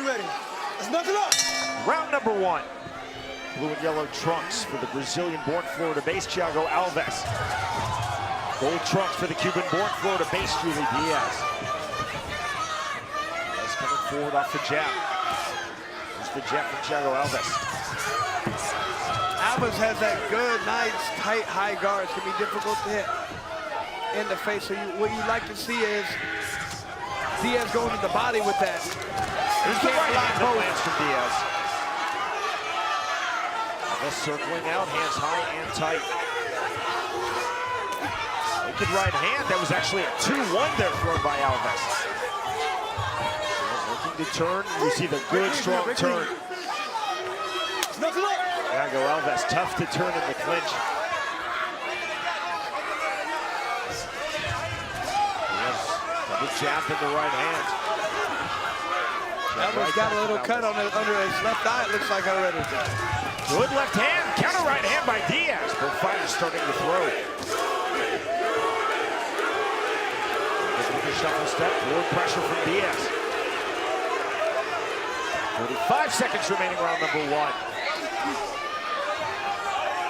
you ready? Let's knuckle up. Round number one. Blue and yellow trunks for the Brazilian-born Florida-based Thiago Alves. Gold trunks for the Cuban-born Florida-based Julie Diaz. Diaz coming forward off the jab. Here's the jab from Thiago Alves. Alves has that good, nice, tight, high guard. It's going to be difficult to hit in the face. So what you like to see is Diaz going to the body with that. Here's the right hand that lands from Diaz. Alves circling out, hands high and tight. Wicked right hand. That was actually a 2-1 there thrown by Alves. Looking to turn. You see the good, strong turn. Thiago Alves, tough to turn in the clinch. Double jab in the right hand. Alves got a little cut on it under his left eye, it looks like already. Good left hand, counter right hand by Diaz. Both fighters starting to throw. With a shuffle step, forward pressure from Diaz. 45 seconds remaining, round number one.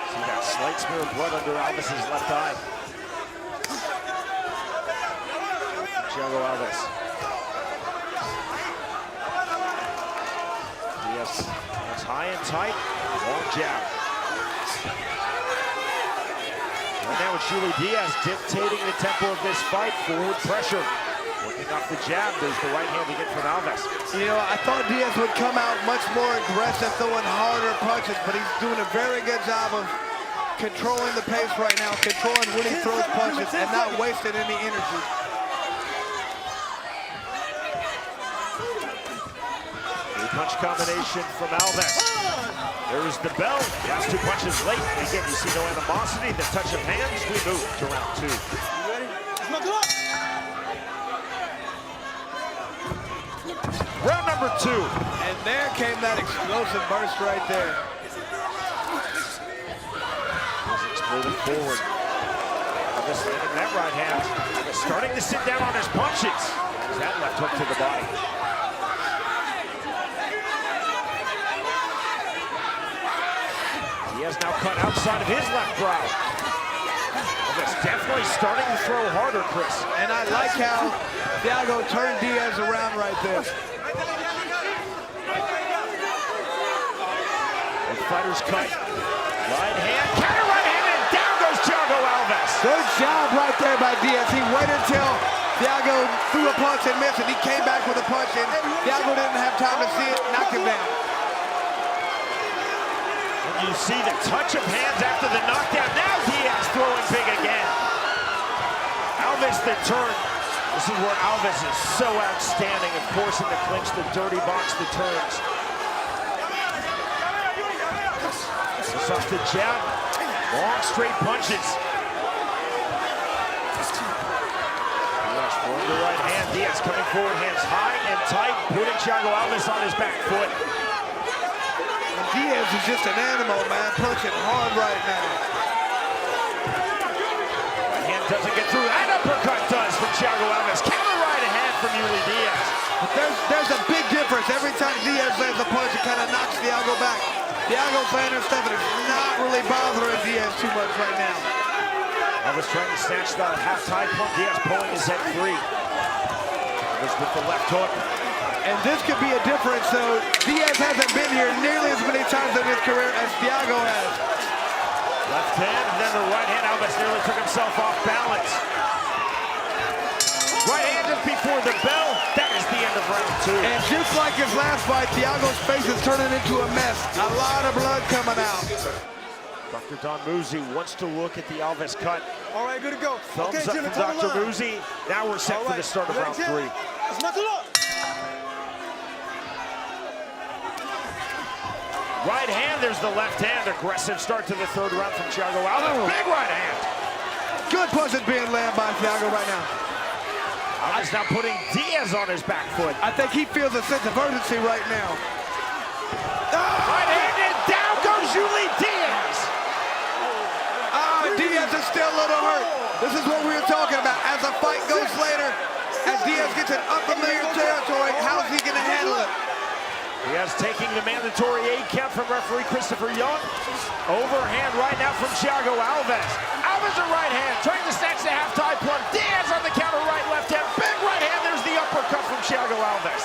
See that slight smear of blood under Alves' left eye. Thiago Alves. Diaz, that's high and tight, long jab. Right now it's Julie Diaz dictating the tempo of this fight. Forward pressure. Working off the jab. There's the right hand again from Alves. You know, I thought Diaz would come out much more aggressive, throwing harder punches, but he's doing a very good job of controlling the pace right now, controlling when he throws punches and not wasting any energy. Punch combination from Alves. There's the bell. Last two punches late. Again, you see no animosity. The touch of hands. We move to round two. You ready? Let's knuckle up. Round number two. And there came that explosive burst right there. He's exploding forward. Alves landing that right hand. Alves starting to sit down on his punches. That left hook to the body. He has now cut outside of his left brow. Alves definitely starting to throw harder, Chris. And I like how Thiago turned Diaz around right there. Both fighters cut. Right hand, counter right hand, and down goes Thiago Alves. Good job right there by Diaz. He waited until Thiago threw a punch and missed it. He came back with a punch, and Thiago didn't have time to see it, knock him down. You see the touch of hands after the knockdown. Now Diaz throwing big again. Alves the turn. This is where Alves is so outstanding. Of course, in the clinch, the dirty box, the turns. This off the jab. Long, straight punches. Diaz throwing the right hand. Diaz coming forward, hands high and tight, putting Thiago Alves on his back foot. Diaz is just an animal, man, punching hard right now. Right hand doesn't get through. That uppercut does from Thiago Alves. Counter right hand from Julie Diaz. But there's a big difference. Every time Diaz lands a punch, it kind of knocks Thiago back. Thiago's landing stuff, and it's not really bothering Diaz too much right now. Alves trying to snatch that half-tied punch. Diaz pulling his head free. Alves with the left hook. And this could be a difference, so Diaz hasn't been here nearly as many times in his career as Thiago has. Left hand, and then the right hand. Alves nearly took himself off balance. Right hand just before the bell. That is the end of round two. And just like his last fight, Thiago's face is turning into a mess. A lot of blood coming out. Dr. Don Muzi wants to look at the Alves cut. All right, good to go. Thumbs up from Dr. Muzi. Now we're set for the start of round three. Let's knuckle up. Right hand, there's the left hand. Aggressive start to the third round from Thiago Alves. Oh. Big right hand. Good punches being landed by Thiago right now. Alves now putting Diaz on his back foot. I think he feels a sense of urgency right now. Right hand, and down goes Julie Diaz. Diaz is still a little hurt. This is what we were talking about. As the fight goes later, as Diaz gets in unfamiliar territory, how's he going to handle it? Diaz taking the mandatory 8 count from referee Christopher Young. Overhand right now from Thiago Alves. Alves a right hand, trying to snatch the half-tie plug. Diaz on the counter, right, left hand. Big right hand, there's the uppercut from Thiago Alves.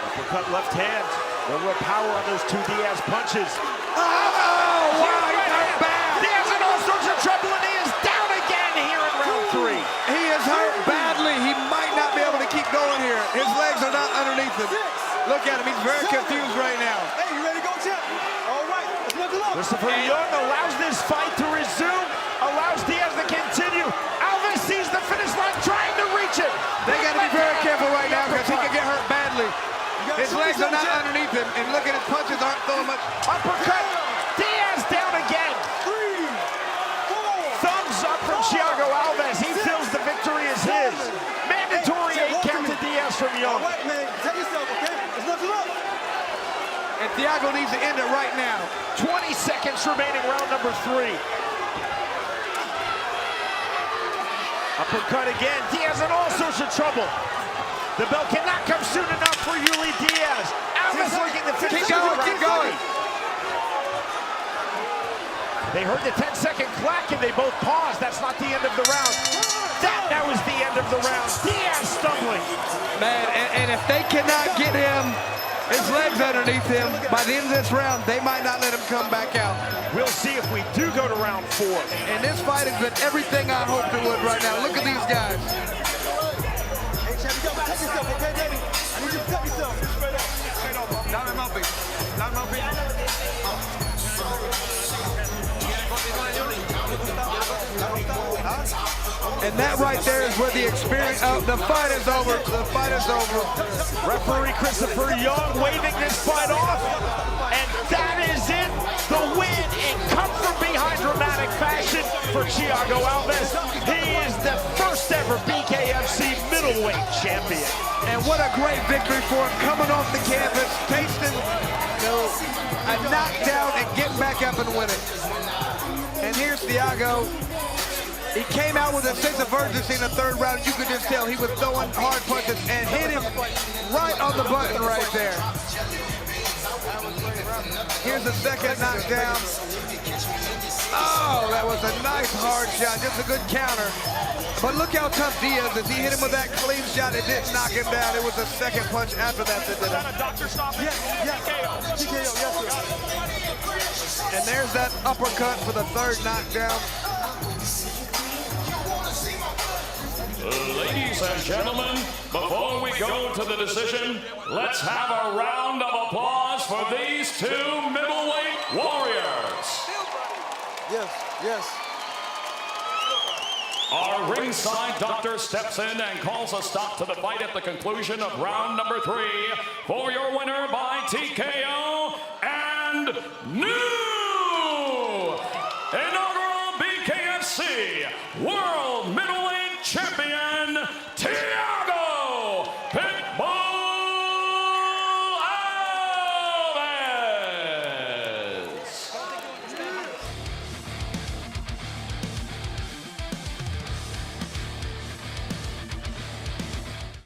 Uppercut left hand. No real power on those two Diaz punches. Oh, wow, he hurt bad. Diaz in all sorts of trouble, and he is down again here in round 3. He is hurt badly. He might not be able to keep going here. His legs are not underneath him. Look at him. He's very confused right now. Hey, you ready to go, champ? All right, let's knuckle up. Christopher Young allows this fight to resume, allows Diaz to continue. Alves sees the finish line, trying to reach it. They got to be very careful right now because he could get hurt badly. His legs are not underneath him, and look at his punches aren't throwing much. Uppercut. Diaz down again. 3, 4. Thumbs up from Thiago Alves. He feels the victory is his. Mandatory 8 count to Diaz from Young. All right, man, take yourself, okay? Let's knuckle up. And Thiago needs to end it right now. 20 seconds remaining, round number 3. Uppercut again. Diaz in all sorts of trouble. The bell cannot come soon enough for Yuli Diaz. Alves looking to finish. Keep going, keep going. They heard the 10-second clack and they both paused. That's not the end of the round. That now is the end of the round. Diaz stumbling. Man, and if they cannot get him, his legs underneath him, by the end of this round, they might not let him come back out. We'll see if we do go to round 4. And this fight has been everything I hoped it would right now. Look at these guys. Hey, champ, you gotta take yourself, okay, baby? I need you to cut yourself. Straight up. Straight up. Down in my feet. Down in my feet. And that right there is where the experience of the fight is over. The fight is over. Referee Christopher Young waving this fight off. And that is it. The win in come from behind dramatic fashion for Thiago Alves. He is the first ever BKFC middleweight champion. And what a great victory for him, coming off the canvas, tasting a knockdown and getting back up and winning. And here's Thiago. He came out with a sense of urgency in the 3rd round. You could just tell he was throwing hard punches and hit him right on the button right there. Here's the 2nd knockdown. Oh, that was a nice hard shot, just a good counter. But look how tough Diaz is. He hit him with that clean shot. It didn't knock him down. It was a 2nd punch after that that did it. Yes, yes. TKO, yes, sir. And there's that uppercut for the 3rd knockdown. Ladies and gentlemen, before we go to the decision, let's have a round of applause for these 2 middleweight warriors. Yes, yes. Our ringside doctor steps in and calls a stop to the fight at the conclusion of round number 3 for your winner by TKO and new